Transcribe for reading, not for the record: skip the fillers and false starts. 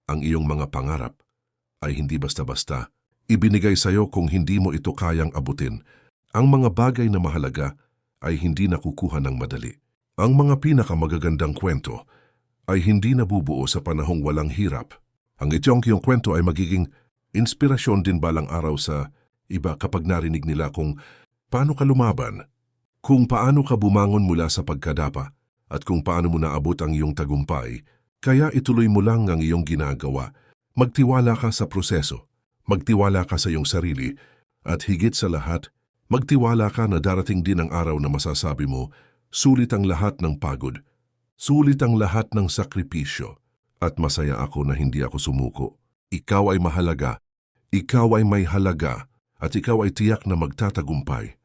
Ang iyong mga pangarap ay hindi basta-basta ibinigay sa'yo kung hindi mo ito kayang abutin. Ang mga bagay na mahalaga ay hindi nakukuha ng madali. Ang mga pinakamagagandang kwento ay hindi nabubuo sa panahong walang hirap. Ang iyong kwento ay magiging inspirasyon din balang araw sa iba kapag narinig nila kung paano ka lumaban, kung paano ka bumangon mula sa pagkadapa, at kung paano mo naabot ang iyong tagumpay. Kaya ituloy mo lang ang iyong ginagawa. Magtiwala ka sa proseso. Magtiwala ka sa iyong sarili. At higit sa lahat, magtiwala ka na darating din ang araw na masasabi mo, sulit ang lahat ng pagod. Sulit ang lahat ng sakripisyo. At masaya ako na hindi ako sumuko. Ikaw ay mahalaga. Ikaw ay may halaga. At ikaw ay tiyak na magtatagumpay.